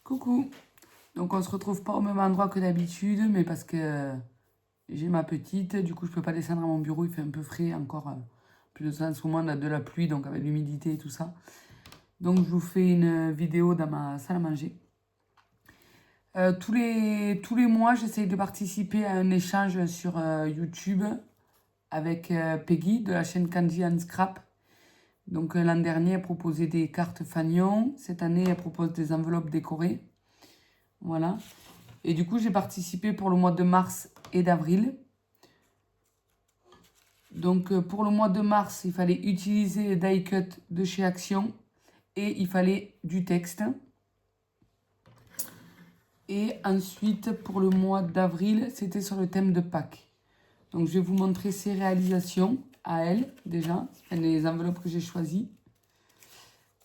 Coucou. Donc on se retrouve pas au même endroit que d'habitude, mais parce que j'ai ma petite, du coup je peux pas descendre à mon bureau, il fait un peu frais encore. Plus de ça en ce moment, on a de la pluie, donc avec l'humidité et tout ça. Donc je vous fais une vidéo dans ma salle à manger. Tous les mois, j'essaye de participer à un échange sur YouTube avec Peggy de la chaîne Candy and Scrap. Donc l'an dernier, elle proposait des cartes fanion. Cette année, elle propose des enveloppes décorées. Voilà. Et du coup, j'ai participé pour le mois de mars et d'avril. Donc pour le mois de mars, il fallait utiliser les die cut de chez Action et il fallait du texte. Et ensuite, pour le mois d'avril, c'était sur le thème de Pâques. Donc je vais vous montrer ses réalisations à elle déjà, les enveloppes que j'ai choisies.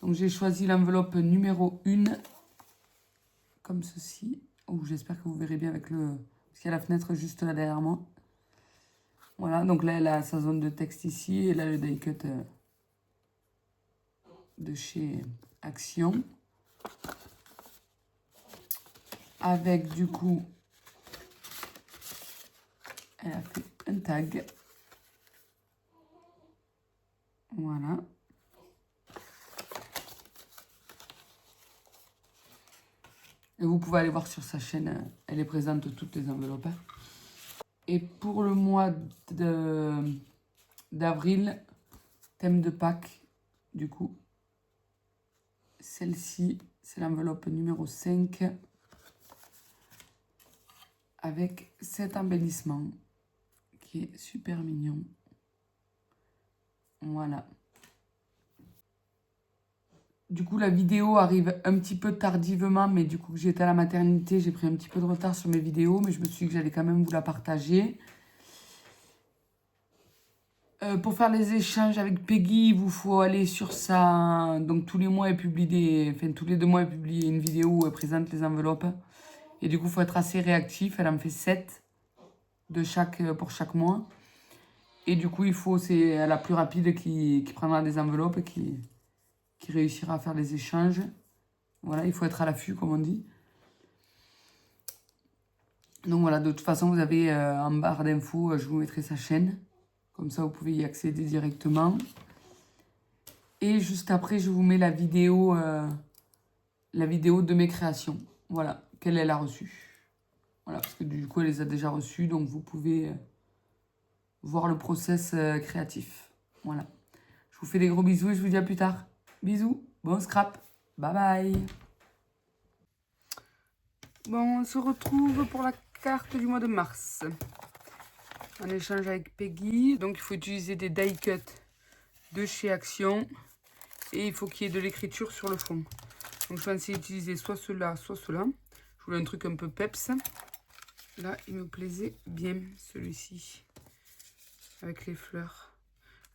Donc j'ai choisi l'enveloppe numéro 1, comme ceci. Oh, j'espère que vous verrez bien avec le... Parce qu'il y a la fenêtre juste là derrière moi. Voilà, donc là, elle a sa zone de texte ici. Et là, le die cut de chez Action. Avec, du coup, elle a fait un tag. Voilà. Et vous pouvez aller voir sur sa chaîne. Elle est présente toutes les enveloppes. Et pour le mois d'avril, thème de Pâques, du coup, celle-ci, c'est l'enveloppe numéro 5 avec cet embellissement qui est super mignon. Voilà. Du coup, la vidéo arrive un petit peu tardivement, mais du coup, j'étais à la maternité, j'ai pris un petit peu de retard sur mes vidéos, mais je me suis dit que j'allais quand même vous la partager. Pour faire les échanges avec Peggy, il vous faut aller sur sa... Donc tous les mois, elle publie des... Enfin, tous les 2 mois, elle publie une vidéo où elle présente les enveloppes. Et du coup, il faut être assez réactif. Elle en fait 7 pour chaque mois. Et du coup, il faut... C'est la plus rapide qui prendra des enveloppes et qui réussira à faire les échanges. Voilà, il faut être à l'affût, comme on dit. Donc voilà, de toute façon, vous avez en barre d'infos, je vous mettrai sa chaîne. Comme ça, vous pouvez y accéder directement. Et juste après, je vous mets la vidéo de mes créations. Voilà, qu'elle a reçue. Voilà, parce que du coup, elle les a déjà reçues. Donc, vous pouvez voir le process créatif. Voilà. Je vous fais des gros bisous et je vous dis à plus tard. Bisous, bon scrap. Bye bye. Bon, on se retrouve pour la carte du mois de mars. En échange avec Peggy. Donc, il faut utiliser des die cut de chez Action. Et il faut qu'il y ait de l'écriture sur le fond. Donc, je pensais utiliser soit cela, soit cela. Je voulais un truc un peu peps. Là, il me plaisait bien, celui-ci. Avec les fleurs.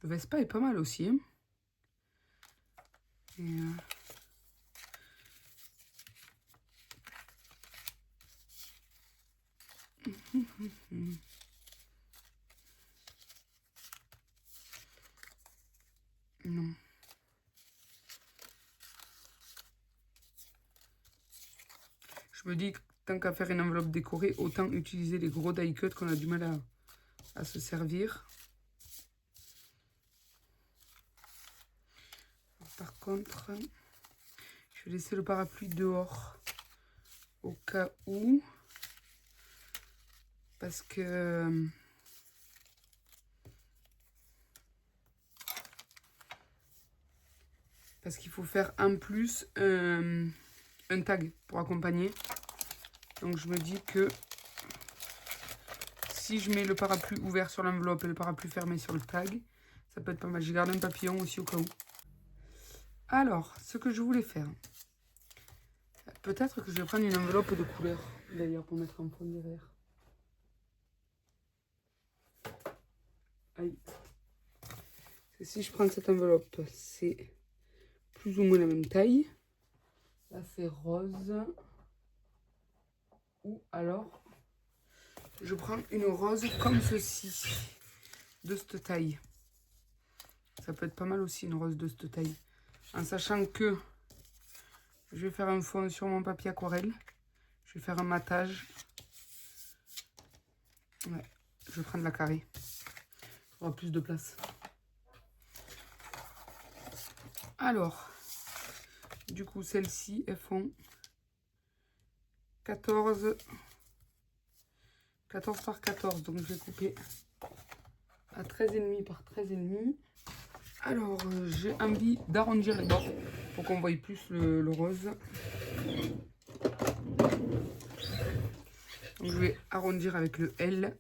Le Vespa est pas mal aussi. Hein. Et non. Je me dis que tant qu'à faire une enveloppe décorée, autant utiliser les gros die cut qu'on a du mal à se servir. Par contre, je vais laisser le parapluie dehors au cas où. Parce que... Parce qu'il faut faire en plus un tag pour accompagner. Donc je me dis que si je mets le parapluie ouvert sur l'enveloppe et le parapluie fermé sur le tag, ça peut être pas mal. J'ai gardé un papillon aussi au cas où. Alors, ce que je voulais faire. Peut-être que je vais prendre une enveloppe de couleur, d'ailleurs, pour mettre en fond derrière. Aïe. Parce que si je prends cette enveloppe, c'est plus ou moins la même taille. Là, c'est rose. Ou alors, je prends une rose comme ceci, de cette taille. Ça peut être pas mal aussi, une rose de cette taille. En sachant que Je vais faire un fond sur mon papier aquarelle. Je vais faire un matage. Ouais, je vais prendre la carrée. Il y aura plus de place. Alors, du coup, celles-ci, elles font 14 par 14. Donc, je vais couper à 13,5 par 13,5. Alors, j'ai envie d'arrondir les bords pour qu'on voie plus le rose. Donc, je vais arrondir avec le L.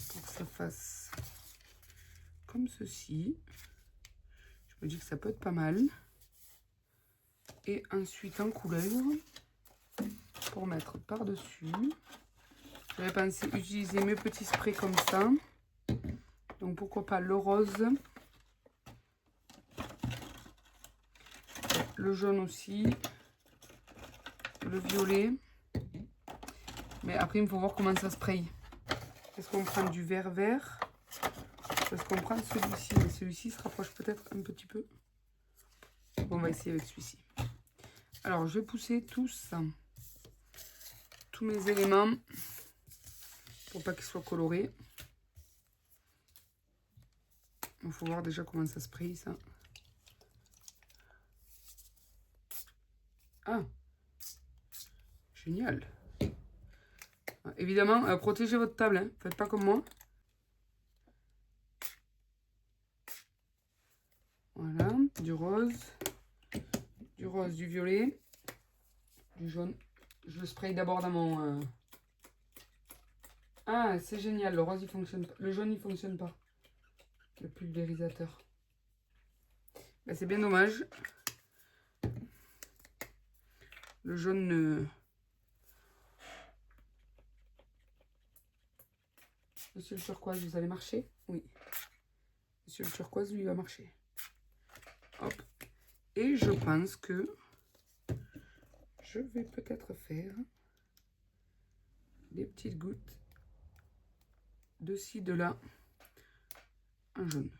Pour que ça fasse comme ceci. Je me dis que ça peut être pas mal. Et ensuite en couleur, pour mettre par-dessus. J'avais pensé utiliser mes petits sprays comme ça. Donc pourquoi pas le rose. Le jaune aussi. Le violet. Mais après, il me faut voir comment ça spray. Est-ce qu'on prend du vert vert? Est-ce qu'on prend celui-ci? Mais celui-ci se rapproche peut-être un petit peu. Bon, on va essayer avec celui-ci. Alors, je vais pousser tous mes éléments pour pas qu'ils soient colorés. Il faut voir déjà comment ça spray, ça. Ah, génial. Évidemment, protégez votre table, hein. Faites pas comme moi. Voilà, du rose, du violet, du jaune. Je le spray d'abord dans mon... Ah, c'est génial, le rose il fonctionne pas. Le jaune il fonctionne pas. Le pulvérisateur. Ben, c'est bien dommage. Le jaune ne... Monsieur le turquoise, vous allez marcher? Oui. Monsieur le turquoise, lui, va marcher. Hop. Et je pense que je vais peut-être faire des petites gouttes de ci, de là, en jaune.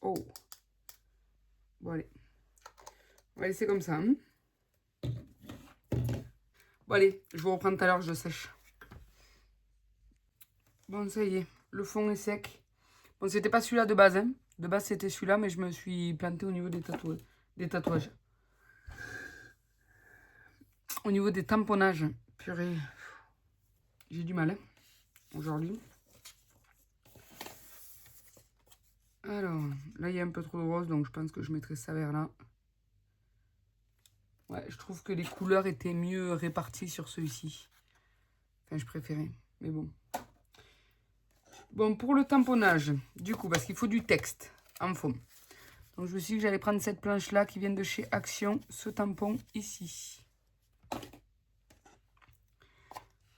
Oh. Bon, allez. On va laisser comme ça. Hein. Bon, allez, je vous reprends tout à l'heure, je sèche. Bon, ça y est, le fond est sec. Bon, c'était pas celui-là de base. Hein. De base, c'était celui-là, mais je me suis plantée au niveau des tatouages. Au niveau des tamponnages. Purée, j'ai du mal hein, aujourd'hui. Alors, là, il y a un peu trop de rose, donc je pense que je mettrai ça vers là. Ouais, je trouve que les couleurs étaient mieux réparties sur celui-ci. Enfin, je préférais, mais bon. Bon, pour le tamponnage, du coup, parce qu'il faut du texte en fond. Donc, je me suis dit que j'allais prendre cette planche-là qui vient de chez Action, ce tampon ici.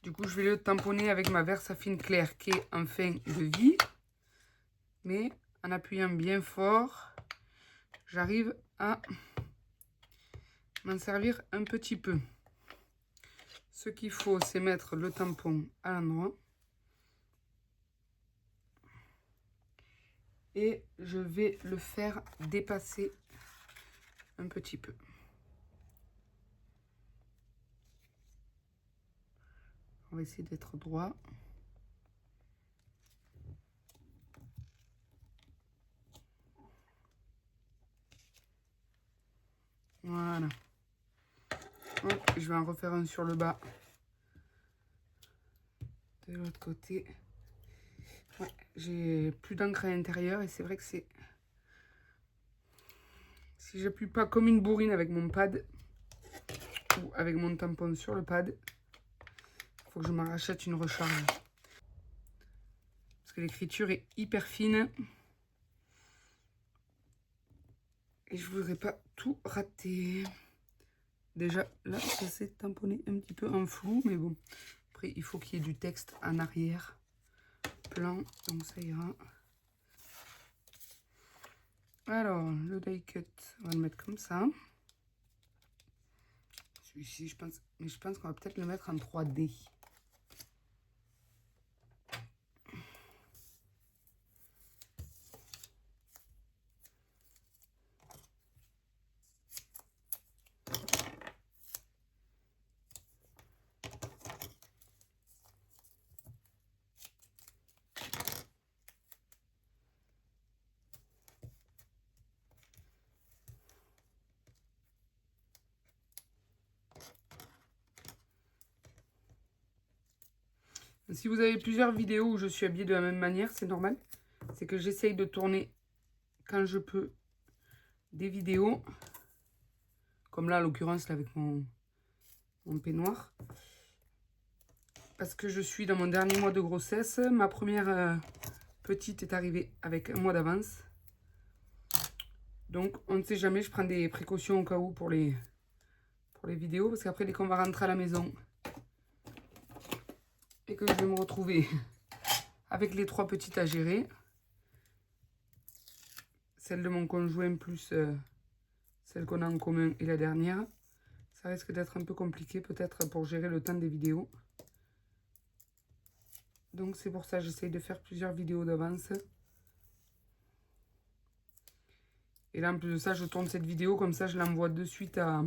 Du coup, je vais le tamponner avec ma Versafine claire qui est en fin de vie. Mais en appuyant bien fort, j'arrive à m'en servir un petit peu. Ce qu'il faut, c'est mettre le tampon à l'endroit. Et je vais le faire dépasser un petit peu. On va essayer d'être droit. Voilà. Hop, je vais en refaire un sur le bas. De l'autre côté. Ouais, j'ai plus d'encre à l'intérieur et c'est vrai que c'est... Si j'appuie pas comme une bourrine avec mon pad ou avec mon tampon sur le pad, il faut que je me rachète une recharge. Parce que l'écriture est hyper fine. Et je voudrais pas tout rater. Déjà, là, ça s'est tamponné un petit peu en flou, mais bon. Après, il faut qu'il y ait du texte en arrière. Plan, donc ça ira. Alors, le die cut, on va le mettre comme ça. Celui-ci, je pense, mais je pense qu'on va peut-être le mettre en 3D. Si vous avez plusieurs vidéos où je suis habillée de la même manière, c'est normal. C'est que j'essaye de tourner quand je peux des vidéos. Comme là, en l'occurrence, avec mon peignoir. Parce que je suis dans mon dernier mois de grossesse. Ma première petite est arrivée avec un mois d'avance. Donc, on ne sait jamais. Je prends des précautions au cas où pour les vidéos. Parce qu'après, dès qu'on va rentrer à la maison et que je vais me retrouver avec les 3 petites à gérer, celle de mon conjoint plus celle qu'on a en commun et la dernière, ça risque d'être un peu compliqué peut-être pour gérer le temps des vidéos. Donc c'est pour ça que j'essaye de faire plusieurs vidéos d'avance. Et là en plus de ça, je tourne cette vidéo, comme ça je l'envoie de suite à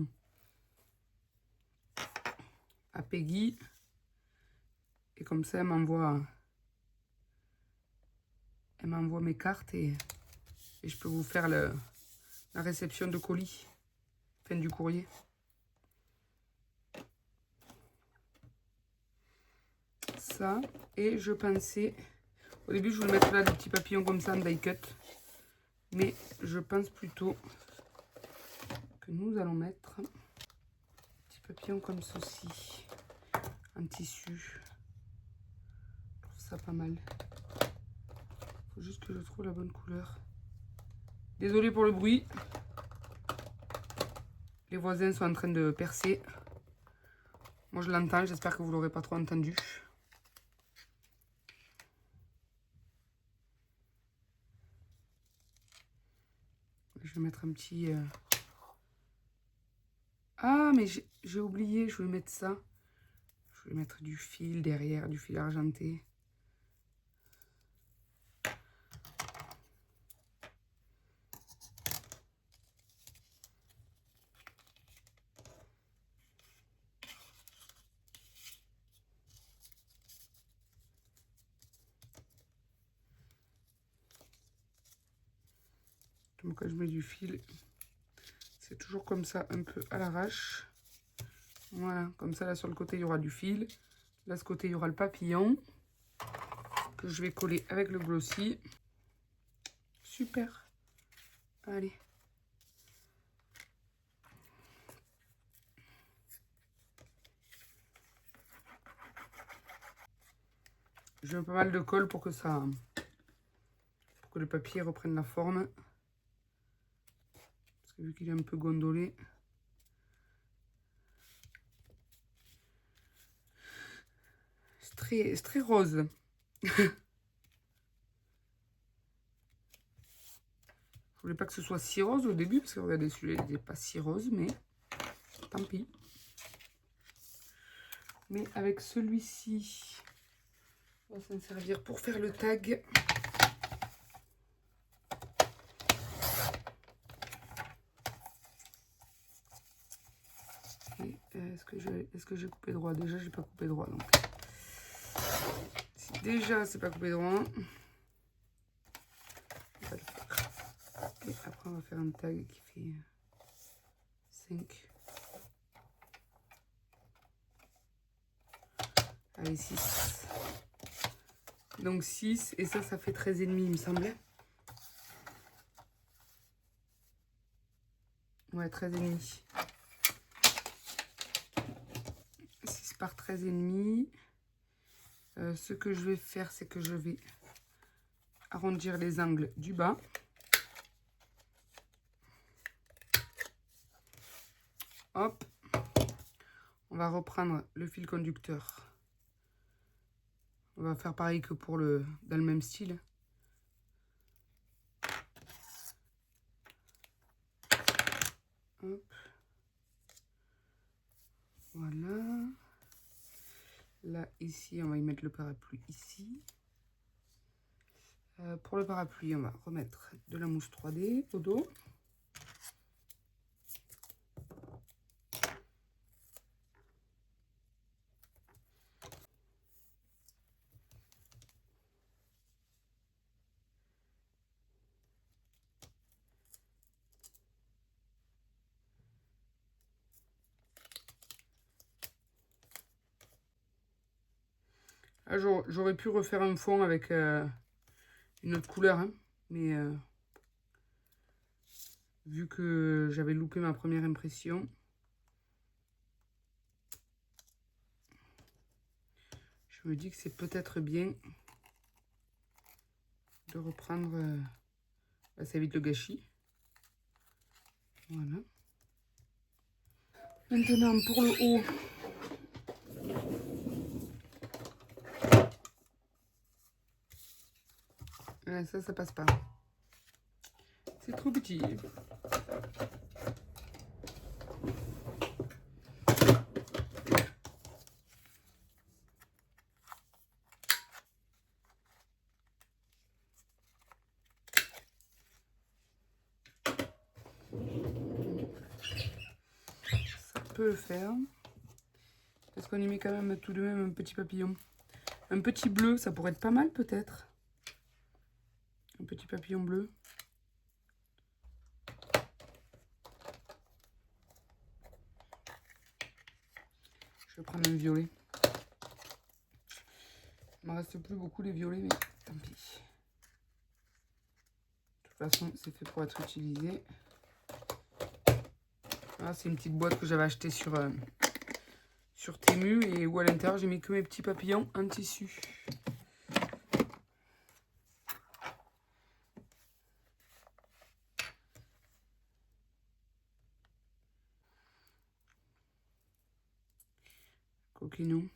Peggy. Et comme ça elle m'envoie mes cartes et je peux vous faire la réception de colis, fin du courrier. Ça, et je pensais, au début je voulais mettre là des petits papillons comme ça en die cut, mais je pense plutôt que nous allons mettre des petits papillons comme ceci, en tissu. Je trouve ça pas mal. Faut juste que je trouve la bonne couleur. Désolée pour le bruit. Les voisins sont en train de percer. Moi je l'entends, j'espère que vous l'aurez pas trop entendu. Je vais mettre un petit... Ah, mais j'ai oublié, je voulais mettre ça. Je voulais mettre du fil derrière, du fil argenté. Donc quand je mets du fil, c'est toujours comme ça, un peu à l'arrache. Voilà, comme ça là sur le côté il y aura du fil. Là ce côté il y aura le papillon que je vais coller avec le glossy. Super. Allez. Je mets pas mal de colle pour que le papier reprenne la forme. Parce que vu qu'il est un peu gondolé. C'est très rose. Je voulais pas que ce soit si rose au début, parce que regardez, celui-là, il n'est pas si rose, mais tant pis. Mais avec celui-ci, on va s'en servir pour faire le tag. Est-ce que j'ai coupé droit? Déjà, j'ai pas coupé droit. Donc, si déjà, c'est pas coupé droit, on va le faire. Et après, on va faire un tag qui fait 5. Allez, 6. Donc 6. Et ça fait 13,5, il me semblait. Ouais, 13,5. 6 par 13,5. Ce que je vais faire, c'est que je vais arrondir les angles du bas. Hop. On va reprendre le fil conducteur. On va faire pareil que dans le même style. Hop. Voilà. Là, ici, on va y mettre le parapluie ici. Pour le parapluie, on va remettre de la mousse 3D au dos. Ah, j'aurais pu refaire un fond avec une autre couleur, hein, mais vu que j'avais loupé ma première impression, je me dis que c'est peut-être bien de reprendre, ça évite le gâchis. Voilà. Maintenant pour le haut, ça passe pas. C'est trop petit. Ça peut le faire. Parce qu'on y met quand même tout de même un petit papillon. Un petit bleu, ça pourrait être pas mal peut-être. Un petit papillon bleu. Je vais prendre un violet. Il ne me reste plus beaucoup les violets, mais tant pis. De toute façon, c'est fait pour être utilisé. Voilà, c'est une petite boîte que j'avais achetée sur Temu et où à l'intérieur j'ai mis que mes petits papillons en tissu. Coquinou.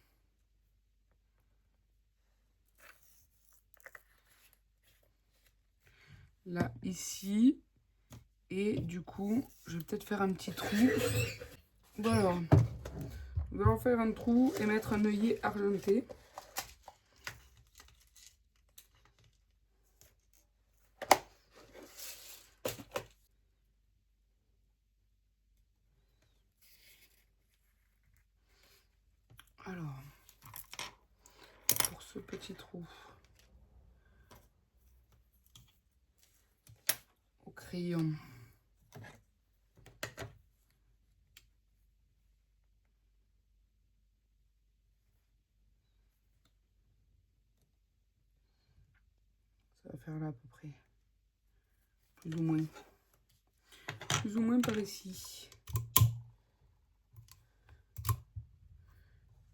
Là, ici. Et du coup, je vais peut-être faire un petit trou. Voilà. Nous allons faire un trou et mettre un œillet argenté. Alors, pour ce petit trou, au crayon, ça va faire là à peu près, plus ou moins par ici.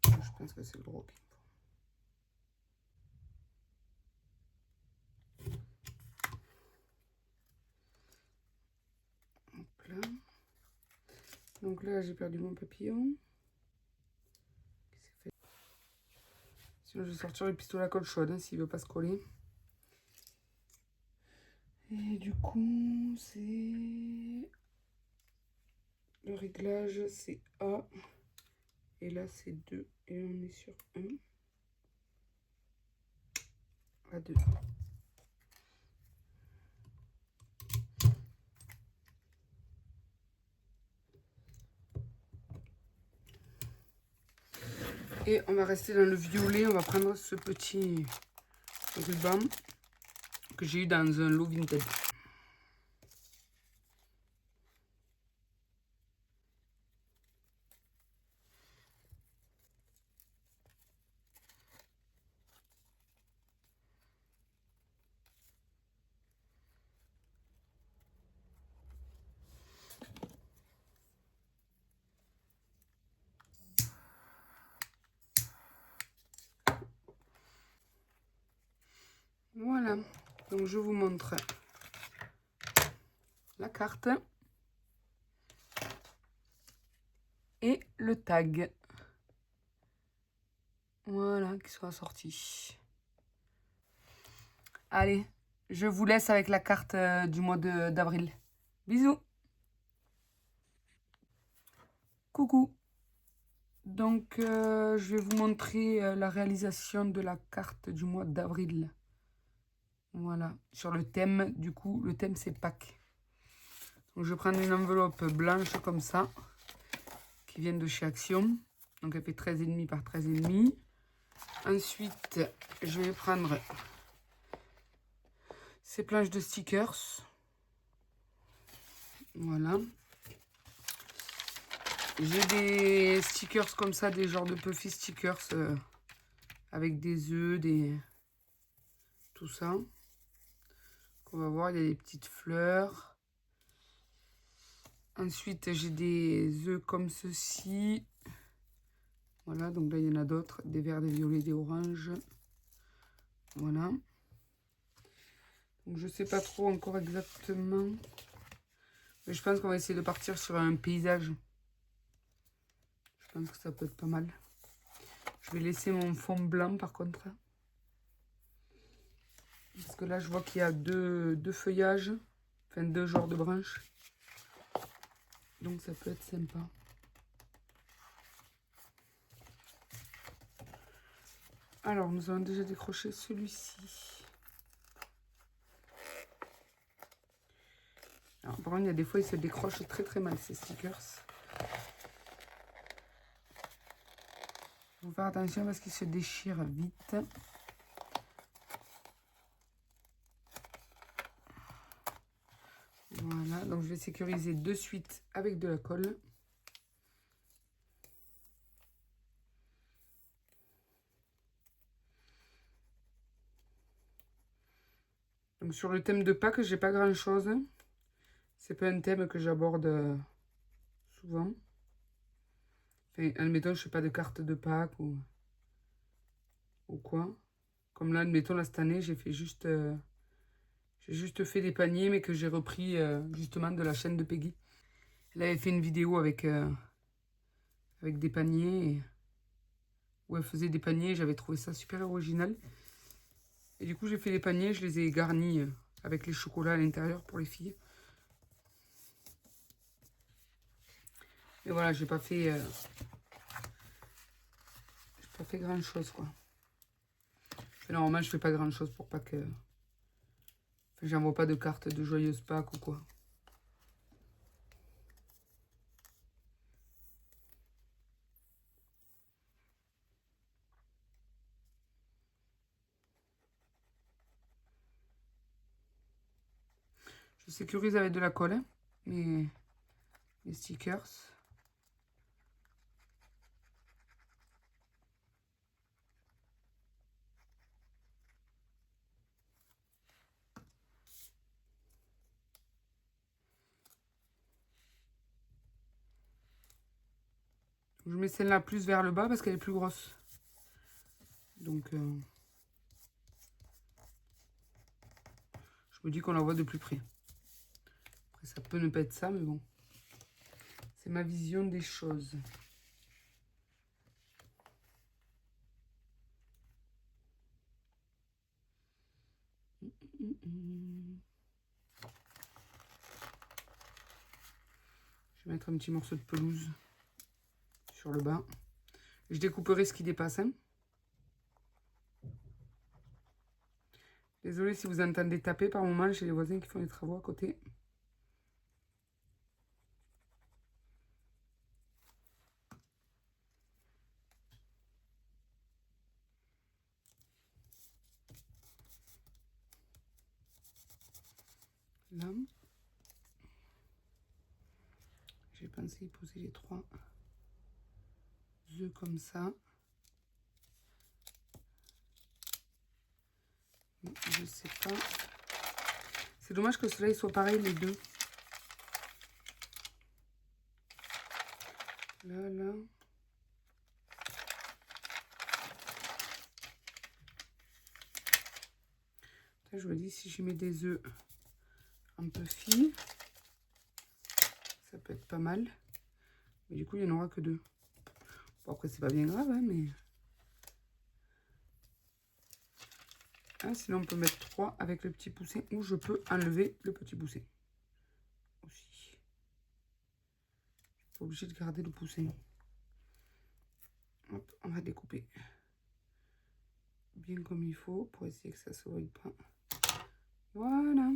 Je pense que c'est le gros qu'il me faut. Hop là. Donc là, j'ai perdu mon papillon. Sinon, je vais sortir le pistolet à colle chaude hein, s'il ne veut pas se coller. Et du coup, c'est... Le réglage, c'est A. Et là, c'est 2. Et on est sur 1. À 2. Et on va rester dans le violet. On va prendre ce petit ruban que j'ai eu dans un lot vintage. Voilà, donc je vous montre la carte et le tag. Voilà, qui soit sorti. Allez, je vous laisse avec la carte du mois d'avril. Bisous! Coucou. Donc, je vais vous montrer la réalisation de la carte du mois d'avril. Voilà, sur le thème, du coup, le thème c'est Pâques. Donc, je vais prendre une enveloppe blanche comme ça, qui vient de chez Action. Donc, elle fait 13,5 par 13,5. Ensuite, je vais prendre ces planches de stickers. Voilà. J'ai des stickers comme ça, des genres de puffy stickers avec des œufs, tout ça. On va voir, il y a des petites fleurs. Ensuite, j'ai des œufs comme ceci. Voilà, donc là, il y en a d'autres. Des verts, des violets, des oranges. Voilà. Donc, je ne sais pas trop encore exactement. Mais je pense qu'on va essayer de partir sur un paysage. Je pense que ça peut être pas mal. Je vais laisser mon fond blanc, par contre. Parce que là, je vois qu'il y a deux feuillages. Enfin, deux genres de branches. Donc, ça peut être sympa. Alors, nous avons déjà décroché celui-ci. Alors, par contre, il y a des fois, ils se décrochent très très mal, ces stickers. Il faut faire attention parce qu'ils se déchirent vite. Voilà, donc je vais sécuriser de suite avec de la colle. Donc sur le thème de Pâques, j'ai pas grand chose. C'est pas un thème que j'aborde souvent. Enfin, admettons, je fais pas de carte de Pâques ou quoi. Comme là, admettons, là, cette année, j'ai juste fait des paniers, mais que j'ai repris justement de la chaîne de Peggy. Elle avait fait une vidéo avec des paniers, où elle faisait des paniers. J'avais trouvé ça super original. Et du coup, j'ai fait des paniers, je les ai garnis avec les chocolats à l'intérieur pour les filles. Et voilà, j'ai pas fait grand chose, quoi. Normalement, je fais pas grand chose pour pas que... Enfin, j'envoie pas de cartes de joyeuse Pâques ou quoi. Je sécurise avec de la colle, hein, mes stickers. Je mets celle-là plus vers le bas parce qu'elle est plus grosse. Donc, je me dis qu'on la voit de plus près. Après, ça peut ne pas être ça, mais bon. C'est ma vision des choses. Je vais mettre un petit morceau de pelouse sur le bas. Je découperai ce qui dépasse. Hein. Désolée si vous entendez taper par moment, j'ai les voisins qui font les travaux à côté. Là. J'ai pensé y poser les 3 œufs comme ça. Je sais pas. C'est dommage que cela soit pareil les deux. Là, là. Là, je me dis si je mets des œufs un peu fins, ça peut être pas mal. Mais du coup, il n'y en aura que 2. Bon, après, c'est pas bien grave, hein, mais... Ah, sinon, on peut mettre 3 avec le petit poussé, ou je peux enlever le petit poussé. Aussi. suis obligée de garder le poussin. Hop, on va découper bien comme il faut pour essayer que ça ne se voie pas. Voilà.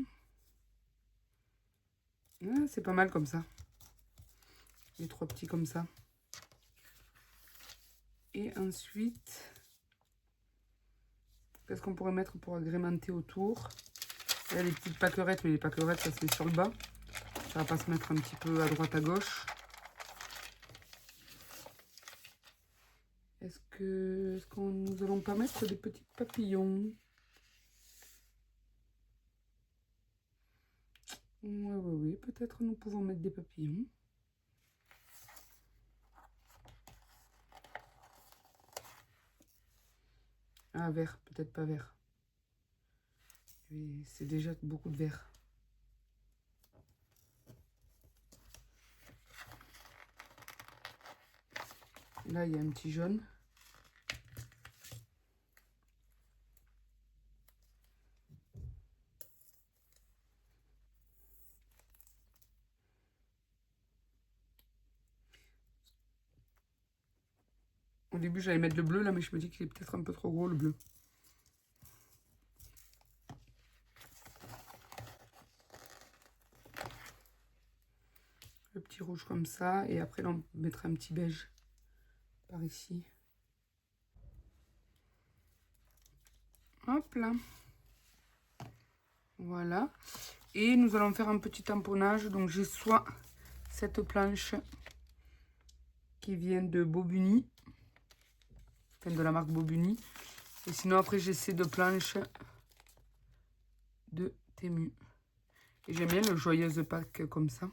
Ah, c'est pas mal comme ça. Les 3 petits comme ça. Et ensuite, qu'est-ce qu'on pourrait mettre pour agrémenter autour? Il y a les petites pâquerettes, mais les pâquerettes, ça se met sur le bas. Ça va pas se mettre un petit peu à droite, à gauche. Est-ce que nous allons pas mettre des petits papillons? Oui, peut-être nous pouvons mettre des papillons. Ah, vert, peut-être pas vert. C'est déjà beaucoup de vert. Là, il y a un petit jaune. Au début, j'allais mettre le bleu, là, mais je me dis qu'il est peut-être un peu trop gros, le bleu. Le petit rouge comme ça. Et après, là, on mettra un petit beige par ici. Hop là. Voilà. Et nous allons faire un petit tamponnage. Donc, j'ai soit cette planche qui vient de Bobuni. Enfin, de la marque Bobuni. Et sinon, après, j'ai ces 2 planches de Temu. Et j'aime bien le joyeuse Pâques comme ça.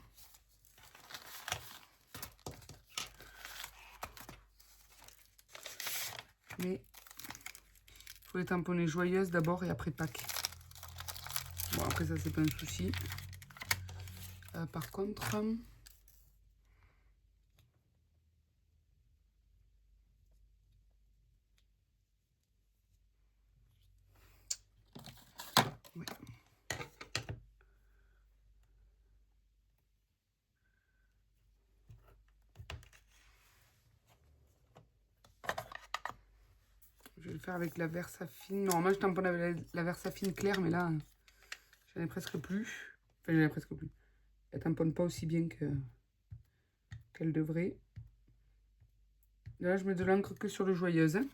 Mais il faut les tamponner joyeuses d'abord et après Pâques. Bon, après ça, c'est pas un souci. Par contre... ouais. Je vais le faire avec la Versafine. Normalement, je tamponne avec la Versafine claire, mais là, j'en ai presque plus. Enfin, j'en ai presque plus. Elle tamponne pas aussi bien qu'elle devrait. Là, je mets de l'encre que sur le joyeuse. Hein.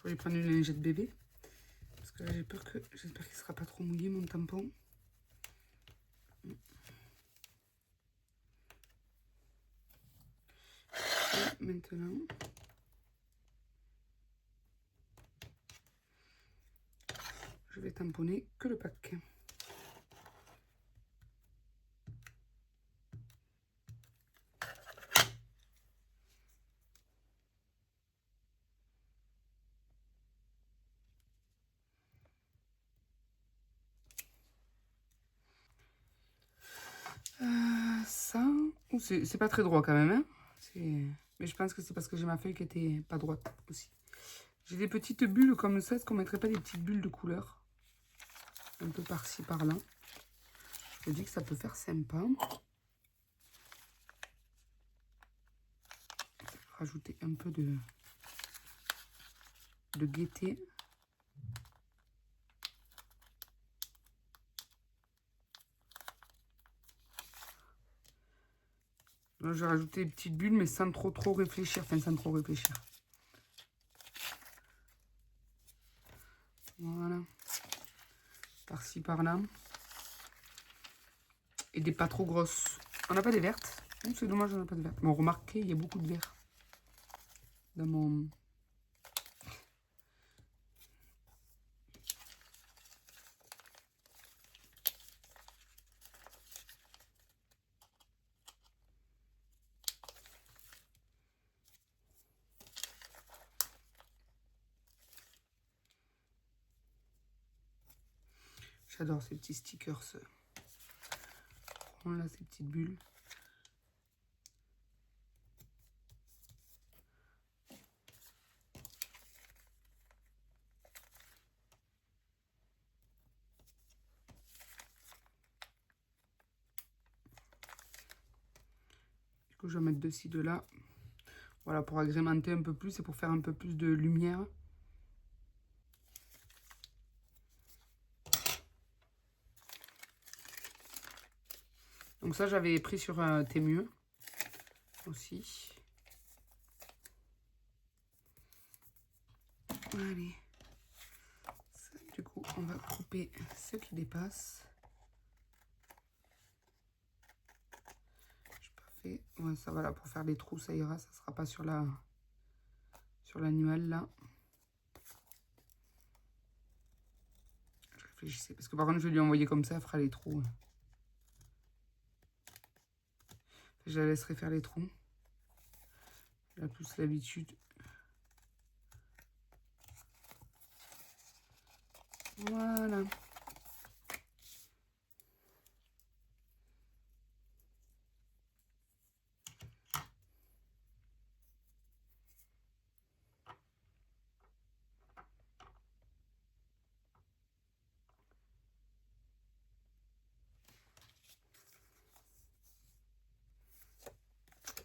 Je vais prendre une lingette bébé. Parce que là, j'ai peur que... J'espère qu'il ne sera pas trop mouillé, mon tampon. Et maintenant... je vais tamponner que le pack. Ça... c'est pas très droit quand même. Hein. Mais je pense que c'est parce que j'ai ma feuille qui était pas droite aussi. J'ai des petites bulles comme ça. Est-ce qu'on mettrait pas des petites bulles de couleur? Un peu par-ci, par-là. Je me dis que ça peut faire sympa. Rajouter un peu de gaieté. Là, je vais rajouter des petites bulles, mais sans trop réfléchir. Enfin, sans trop réfléchir. Voilà. Par-ci, par-là. Et des pas trop grosses. On n'a pas des vertes. C'est dommage, on n'a pas de vertes. Bon, remarquez, il y a beaucoup de verts dans mon... J'adore ces petits stickers. On a ces petites bulles. Du coup, je vais mettre de ci, de là. Voilà, pour agrémenter un peu plus et pour faire un peu plus de lumière. Donc ça, j'avais pris sur Temu aussi. Allez. Ça, du coup, on va couper ce qui dépasse. Je n'ai pas fait. Ouais, ça va là, pour faire des trous, ça ira. Ça sera pas sur l'animal là. Je réfléchissais. Parce que par contre, je vais lui envoyer comme ça, elle fera les trous. Je la laisserai faire les trous. Elle a plus l'habitude. Voilà.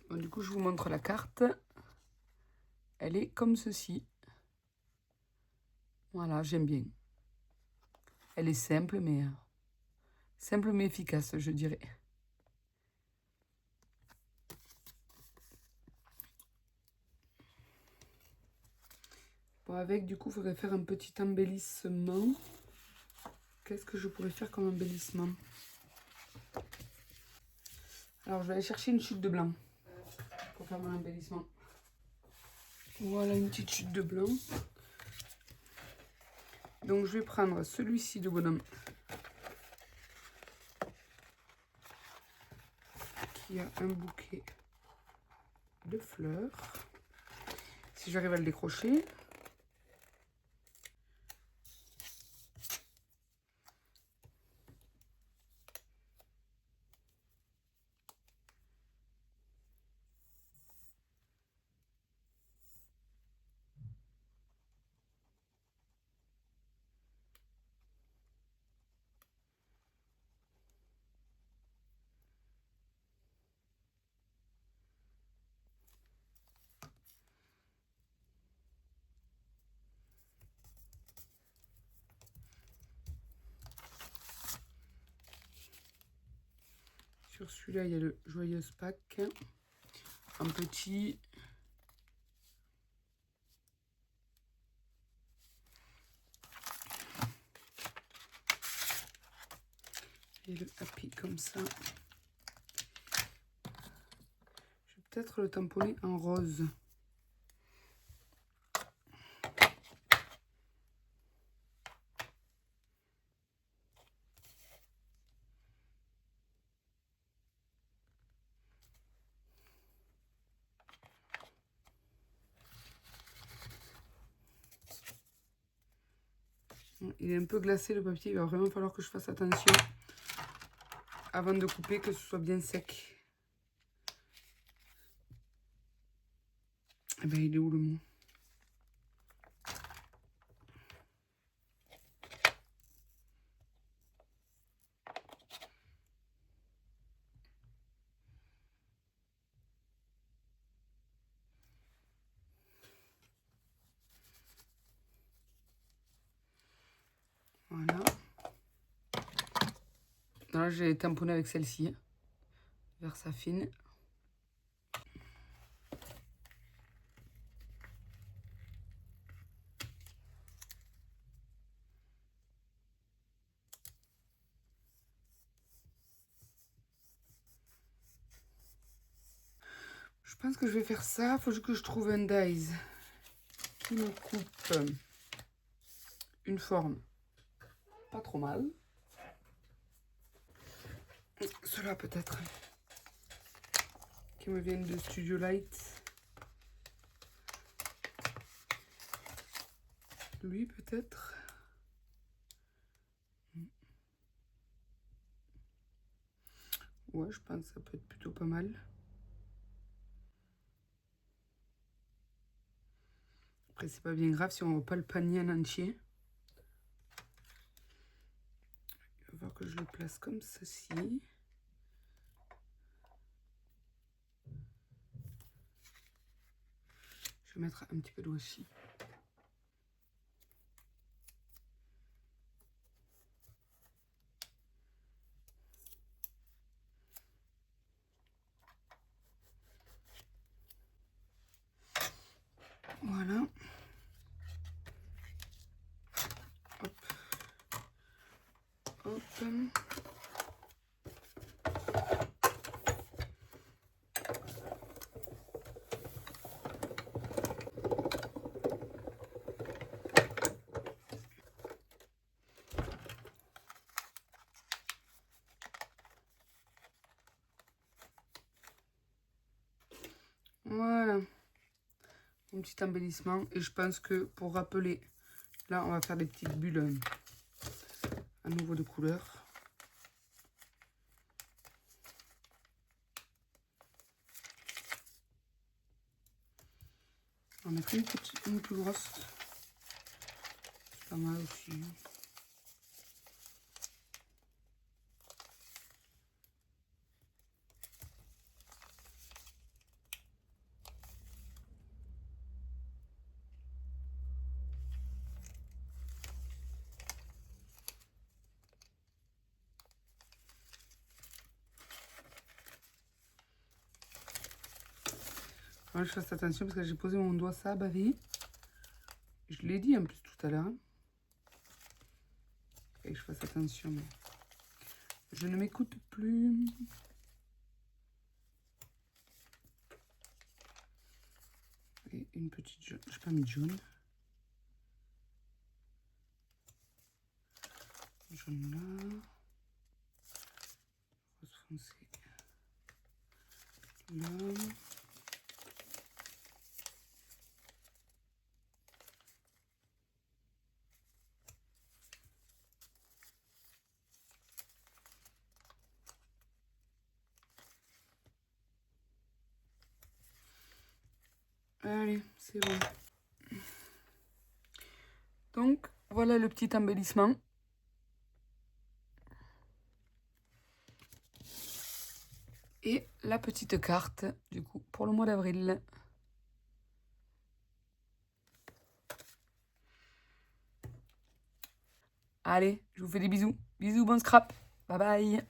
Bon, du coup, je vous montre la carte. Elle est comme ceci. Voilà, j'aime bien. Elle est simple mais efficace, je dirais. Bon, avec, du coup, il faudrait faire un petit embellissement. Qu'est-ce que je pourrais faire comme embellissement? Alors, je vais aller chercher une chute de blanc pour faire mon embellissement. Voilà une petite chute de blanc. Donc, je vais prendre celui-ci de bonhomme qui a un bouquet de fleurs. Si j'arrive à le décrocher. Sur celui-là, il y a le Joyeuse Pâques. Un petit. Et le Happy comme ça. Je vais peut-être le tamponner en rose. Il est un peu glacé le papier, il va vraiment falloir que je fasse attention avant de couper, que ce soit bien sec. Eh ben, il est où le mot? Voilà. Là, j'ai tamponné avec celle-ci, vers sa fine. Je pense que je vais faire ça. Il faut que je trouve un dies qui me coupe une forme pas trop mal. Cela peut-être qui me viennent de Studio Light. Lui peut-être. je pense que ça peut être plutôt pas mal. Après, c'est pas bien grave si on ne veut pas le panier en entier. Il va falloir que je le place comme ceci. Je vais mettre un petit peu de washi. Voilà. Hop. Hop. Voilà. Un petit embellissement. Et je pense que pour rappeler, là, on va faire des petites bulles à nouveau de couleur. On va mettre une plus grosse. C'est pas mal aussi. Moi, je fasse attention parce que j'ai posé mon doigt, ça a bavé. Je l'ai dit en plus tout à l'heure. Et que je fasse attention. Mais je ne m'écoute plus. Et une petite jaune. Je n'ai pas mis de jaune. Jaune là. Rose foncé. Là. Allez, c'est bon. Donc, voilà le petit embellissement. Et la petite carte, du coup, pour le mois d'avril. Allez, je vous fais des bisous. Bisous, bon scrap. Bye bye.